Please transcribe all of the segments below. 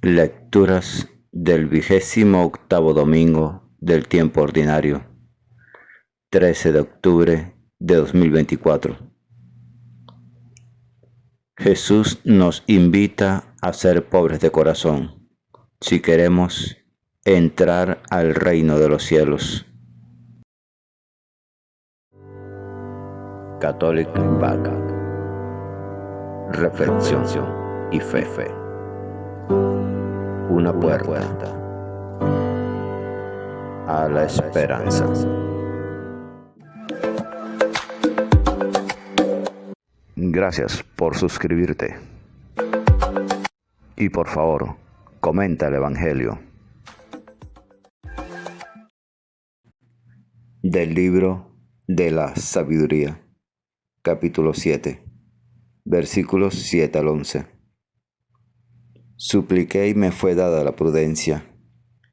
Lecturas del 28º domingo del tiempo ordinario, 13 de octubre de 2024. Jesús nos invita a ser pobres de corazón si queremos entrar al reino de los cielos. Catholic Impact. Reflexión y fe. Una puerta a la esperanza. Gracias por suscribirte. Y por favor, comenta el Evangelio. Del libro de la sabiduría, capítulo 7, versículos 7 al 11. Supliqué y me fue dada la prudencia.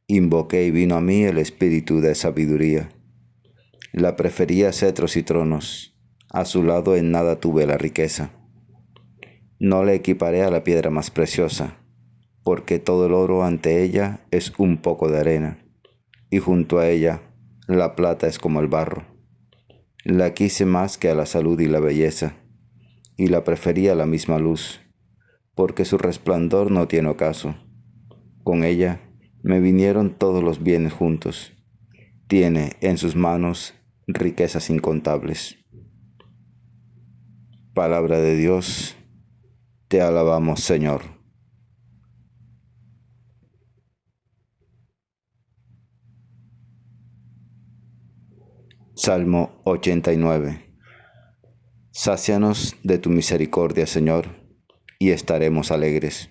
Invoqué y vino a mí el espíritu de sabiduría. La preferí a cetros y tronos. A su lado en nada tuve la riqueza. No le equiparé a la piedra más preciosa, porque todo el oro ante ella es un poco de arena, y junto a ella la plata es como el barro. La quise más que a la salud y la belleza, y la preferí a la misma luz, porque su resplandor no tiene ocaso. Con ella me vinieron todos los bienes juntos. Tiene en sus manos riquezas incontables. Palabra de Dios, te alabamos, Señor. Salmo 89. Sácianos de tu misericordia, Señor, y estaremos alegres.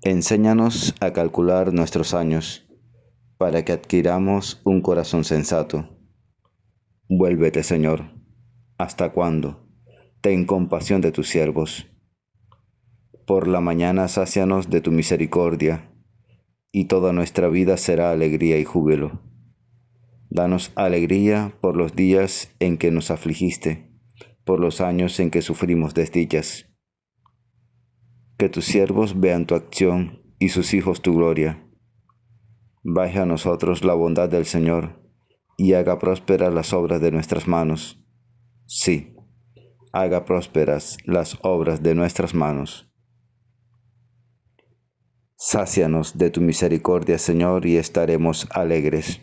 Enséñanos a calcular nuestros años, para que adquiramos un corazón sensato. Vuélvete, Señor. ¿Hasta cuándo? Ten compasión de tus siervos. Por la mañana sácianos de tu misericordia, y toda nuestra vida será alegría y júbilo. Danos alegría por los días en que nos afligiste, por los años en que sufrimos desdichas. Que tus siervos vean tu acción y sus hijos tu gloria. Baje a nosotros la bondad del Señor y haga prósperas las obras de nuestras manos. Sí, haga prósperas las obras de nuestras manos. Sácianos de tu misericordia, Señor, y estaremos alegres.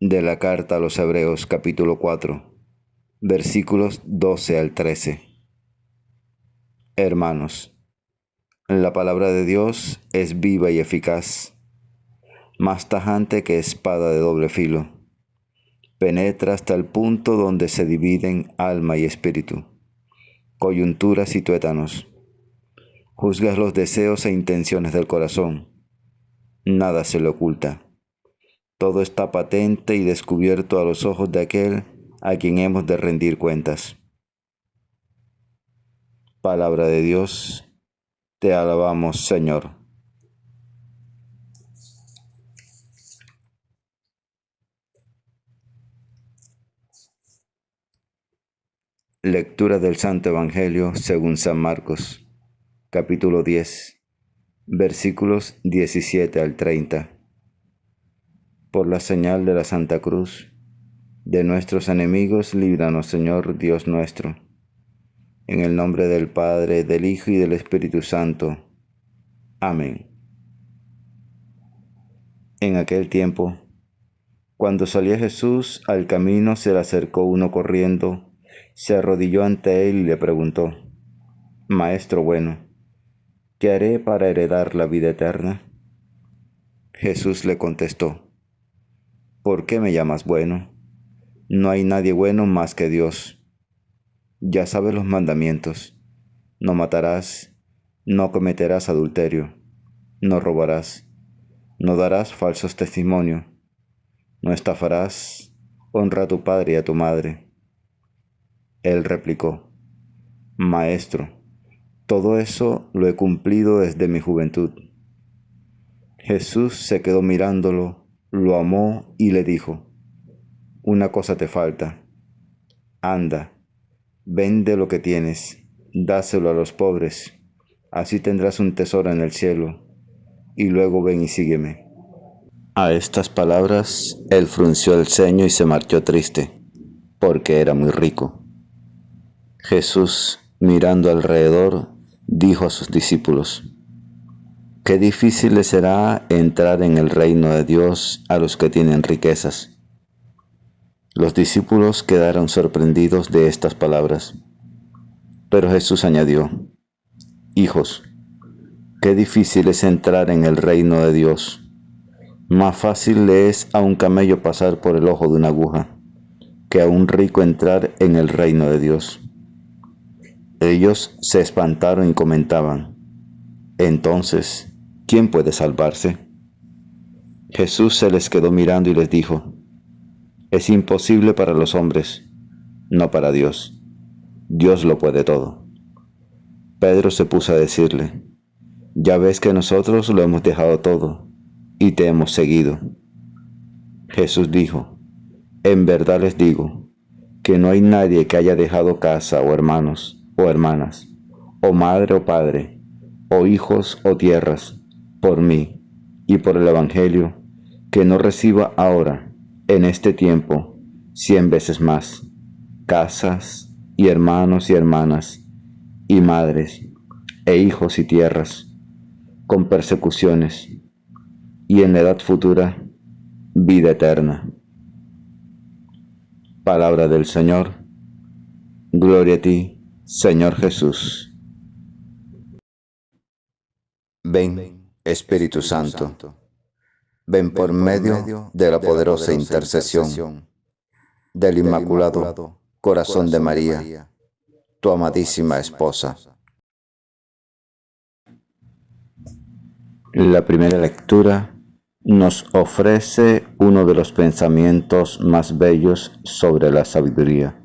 De la carta a los Hebreos, capítulo 4, versículos 12 al 13. Hermanos, la palabra de Dios es viva y eficaz, más tajante que espada de doble filo. Penetra hasta el punto donde se dividen alma y espíritu, coyunturas y tuétanos. Juzgas los deseos e intenciones del corazón. Nada se le oculta. Todo está patente y descubierto a los ojos de aquel a quien hemos de rendir cuentas. Palabra de Dios, te alabamos, Señor. Lectura del Santo Evangelio según San Marcos, capítulo 10, versículos 17 al 30. Por la señal de la Santa Cruz, de nuestros enemigos, líbranos, Señor Dios nuestro. En el nombre del Padre, del Hijo y del Espíritu Santo. Amén. En aquel tiempo, cuando salía Jesús al camino, se le acercó uno corriendo, se arrodilló ante él y le preguntó: Maestro bueno, ¿qué haré para heredar la vida eterna? Jesús le contestó: ¿Por qué me llamas bueno? No hay nadie bueno más que Dios. Ya sabes los mandamientos: no matarás, no cometerás adulterio, no robarás, no darás falsos testimonios, no estafarás, honra a tu padre y a tu madre. Él replicó: Maestro, todo eso lo he cumplido desde mi juventud. Jesús se quedó mirándolo, lo amó y le dijo: Una cosa te falta. Anda, vende lo que tienes, dáselo a los pobres, así tendrás un tesoro en el cielo, y luego ven y sígueme. A estas palabras, él frunció el ceño y se marchó triste, porque era muy rico. Jesús, mirando alrededor, dijo a sus discípulos: «Qué difícil les será entrar en el reino de Dios a los que tienen riquezas». Los discípulos quedaron sorprendidos de estas palabras. Pero Jesús añadió: «Hijos, qué difícil es entrar en el reino de Dios. Más fácil le es a un camello pasar por el ojo de una aguja, que a un rico entrar en el reino de Dios». Ellos se espantaron y comentaban: «Entonces, ¿quién puede salvarse?». Jesús se les quedó mirando y les dijo: «Es imposible para los hombres, no para Dios. Dios lo puede todo». Pedro se puso a decirle: «Ya ves que nosotros lo hemos dejado todo y te hemos seguido». Jesús dijo: «En verdad les digo, que no hay nadie que haya dejado casa o hermanos o hermanas, o madre o padre, o hijos o tierras, por mí y por el Evangelio, que no reciba ahora, en este tiempo, 100 veces más, casas y hermanos y hermanas, y madres, e hijos y tierras, con persecuciones, y en la edad futura, vida eterna». Palabra del Señor. Gloria a ti, Señor Jesús. Ven, Espíritu Santo, ven por medio de la poderosa intercesión del Inmaculado Corazón de María, tu amadísima esposa. La primera lectura nos ofrece uno de los pensamientos más bellos sobre la sabiduría.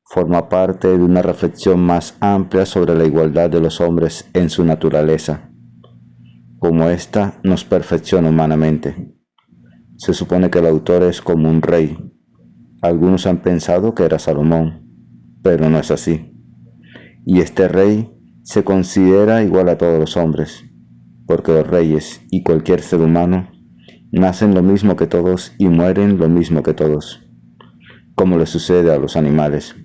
Forma parte de una reflexión más amplia sobre la igualdad de los hombres en su naturaleza, como ésta nos perfecciona humanamente. Se supone que el autor es como un rey. Algunos han pensado que era Salomón, pero no es así. Y este rey se considera igual a todos los hombres, porque los reyes y cualquier ser humano nacen lo mismo que todos y mueren lo mismo que todos, como le sucede a los animales.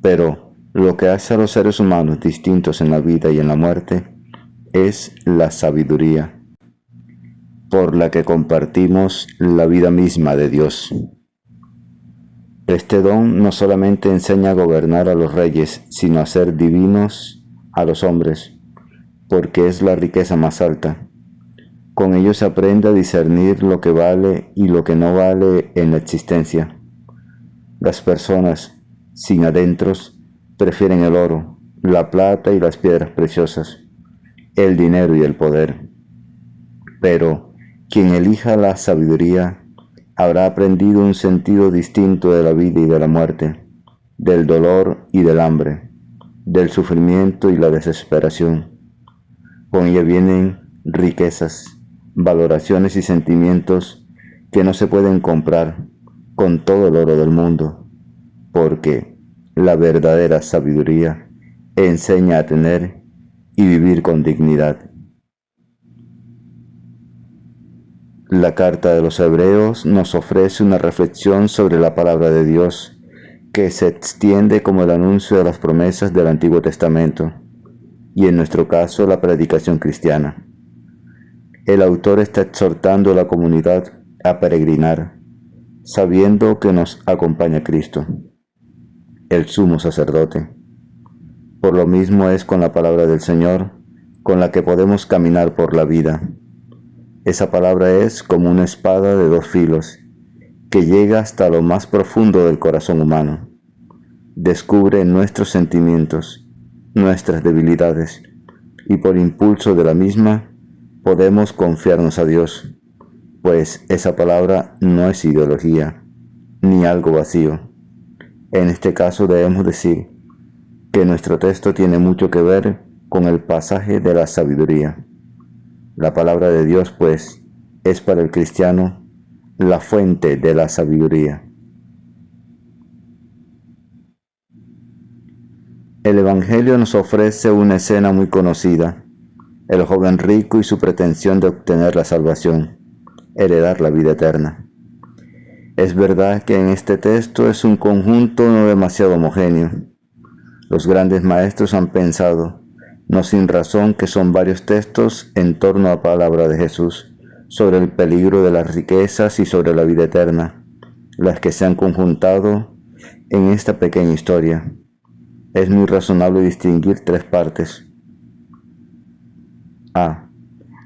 Pero lo que hace a los seres humanos distintos en la vida y en la muerte es la sabiduría, por la que compartimos la vida misma de Dios. Este don no solamente enseña a gobernar a los reyes, sino a ser divinos a los hombres, porque es la riqueza más alta. Con ello se aprende a discernir lo que vale y lo que no vale en la existencia. Las personas sin adentros prefieren el oro, la plata y las piedras preciosas, el dinero y el poder. Pero quien elija la sabiduría habrá aprendido un sentido distinto de la vida y de la muerte, del dolor y del hambre, del sufrimiento y la desesperación. Con ella vienen riquezas, valoraciones y sentimientos que no se pueden comprar con todo el oro del mundo, porque la verdadera sabiduría enseña a tener y vivir con dignidad. La carta de los Hebreos nos ofrece una reflexión sobre la palabra de Dios que se extiende como el anuncio de las promesas del Antiguo Testamento y en nuestro caso la predicación cristiana. El autor está exhortando a la comunidad a peregrinar, sabiendo que nos acompaña Cristo, el sumo sacerdote. Por lo mismo es con la palabra del Señor con la que podemos caminar por la vida. Esa palabra es como una espada de 2 filos que llega hasta lo más profundo del corazón humano. Descubre nuestros sentimientos, nuestras debilidades, y por impulso de la misma podemos confiarnos a Dios, pues esa palabra no es ideología, ni algo vacío. En este caso debemos decir que nuestro texto tiene mucho que ver con el pasaje de la sabiduría. La palabra de Dios, pues, es para el cristiano la fuente de la sabiduría. El Evangelio nos ofrece una escena muy conocida: el joven rico y su pretensión de obtener la salvación, heredar la vida eterna. Es verdad que en este texto es un conjunto no demasiado homogéneo. Los grandes maestros han pensado, no sin razón, que son varios textos en torno a la palabra de Jesús, sobre el peligro de las riquezas y sobre la vida eterna, las que se han conjuntado en esta pequeña historia. Es muy razonable distinguir tres partes. A.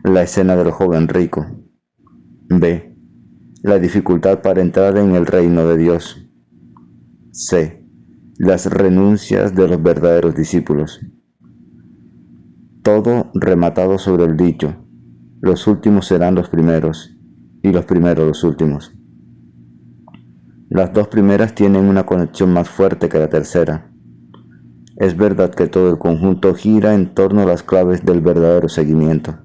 La escena del joven rico. B. La dificultad para entrar en el reino de Dios. C. Las renuncias de los verdaderos discípulos. Todo rematado sobre el dicho: los últimos serán los primeros, y los primeros los últimos. Las dos primeras tienen una conexión más fuerte que la tercera. Es verdad que todo el conjunto gira en torno a las claves del verdadero seguimiento.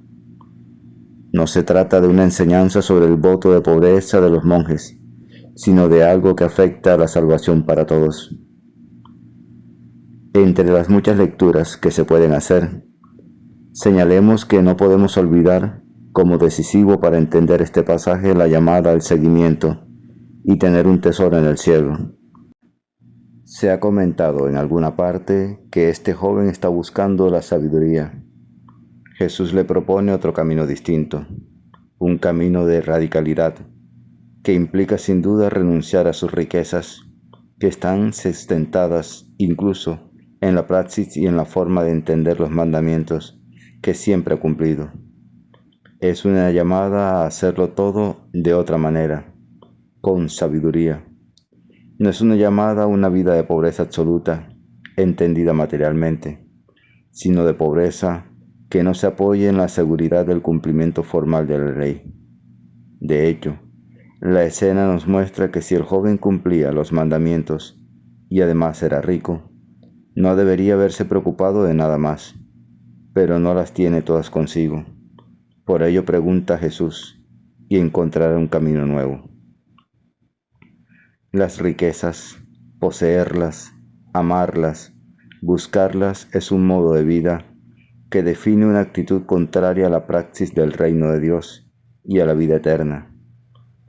No se trata de una enseñanza sobre el voto de pobreza de los monjes, sino de algo que afecta a la salvación para todos. Entre las muchas lecturas que se pueden hacer, señalemos que no podemos olvidar como decisivo para entender este pasaje la llamada al seguimiento y tener un tesoro en el cielo. Se ha comentado en alguna parte que este joven está buscando la sabiduría. Jesús le propone otro camino distinto, un camino de radicalidad, que implica sin duda renunciar a sus riquezas, que están sustentadas incluso en la praxis y en la forma de entender los mandamientos que siempre ha cumplido. Es una llamada a hacerlo todo de otra manera, con sabiduría. No es una llamada a una vida de pobreza absoluta, entendida materialmente, sino de pobreza que no se apoye en la seguridad del cumplimiento formal de la ley. De hecho, la escena nos muestra que si el joven cumplía los mandamientos y además era rico, no debería haberse preocupado de nada más, pero no las tiene todas consigo. Por ello pregunta a Jesús y encontrará un camino nuevo. Las riquezas, poseerlas, amarlas, buscarlas es un modo de vida que define una actitud contraria a la praxis del reino de Dios y a la vida eterna.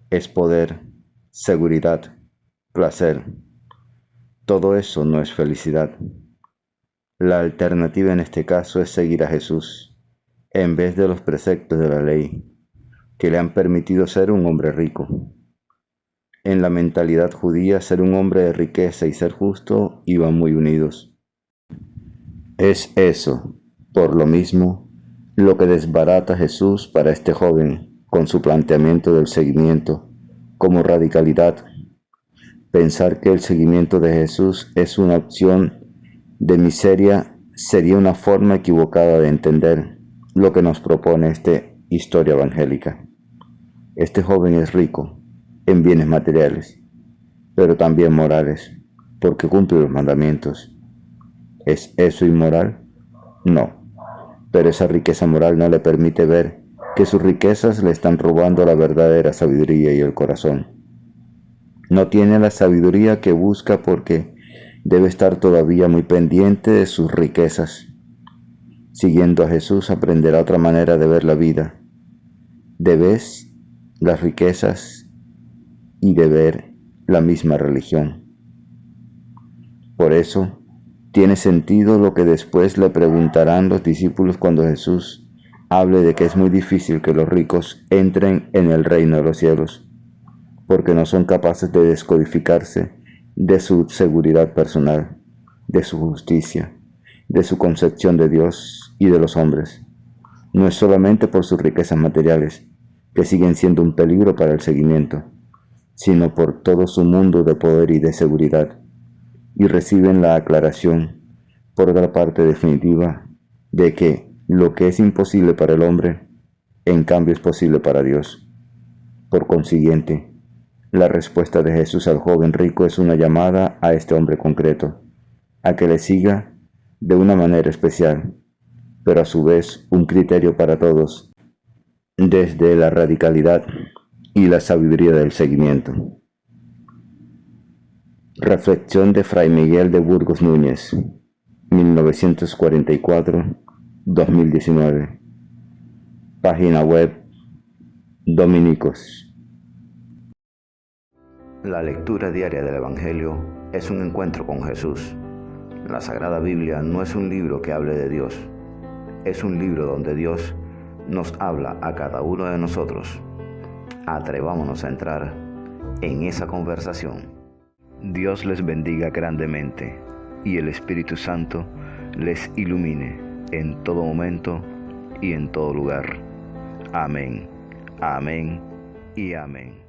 Es poder, seguridad, placer. Todo eso no es felicidad. La alternativa en este caso es seguir a Jesús, en vez de los preceptos de la ley, que le han permitido ser un hombre rico. En la mentalidad judía, ser un hombre de riqueza y ser justo iban muy unidos. Es eso, por lo mismo, lo que desbarata a Jesús para este joven con su planteamiento del seguimiento como radicalidad. Pensar que el seguimiento de Jesús es una opción de miseria sería una forma equivocada de entender lo que nos propone esta historia evangélica. Este joven es rico en bienes materiales, pero también morales, porque cumple los mandamientos. ¿Es eso inmoral? No, pero esa riqueza moral no le permite ver que sus riquezas le están robando la verdadera sabiduría y el corazón. No tiene la sabiduría que busca porque debe estar todavía muy pendiente de sus riquezas. Siguiendo a Jesús aprenderá otra manera de ver la vida, de ver las riquezas y de ver la misma religión. Por eso, tiene sentido lo que después le preguntarán los discípulos cuando Jesús hable de que es muy difícil que los ricos entren en el reino de los cielos, porque no son capaces de descodificarse de su seguridad personal, de su justicia, de su concepción de Dios y de los hombres. No es solamente por sus riquezas materiales, que siguen siendo un peligro para el seguimiento, sino por todo su mundo de poder y de seguridad, y reciben la aclaración, por otra parte definitiva, de que lo que es imposible para el hombre, en cambio es posible para Dios. Por consiguiente, la respuesta de Jesús al joven rico es una llamada a este hombre concreto, a que le siga de una manera especial, pero a su vez un criterio para todos, desde la radicalidad y la sabiduría del seguimiento. Reflexión de Fray Miguel de Burgos Núñez. 1944-2019. Página web Dominicos. La lectura diaria del Evangelio es un encuentro con Jesús. La Sagrada Biblia no es un libro que hable de Dios, es un libro donde Dios nos habla a cada uno de nosotros. Atrevámonos a entrar en esa conversación. Dios les bendiga grandemente y el Espíritu Santo les ilumine en todo momento y en todo lugar. Amén, amén y amén.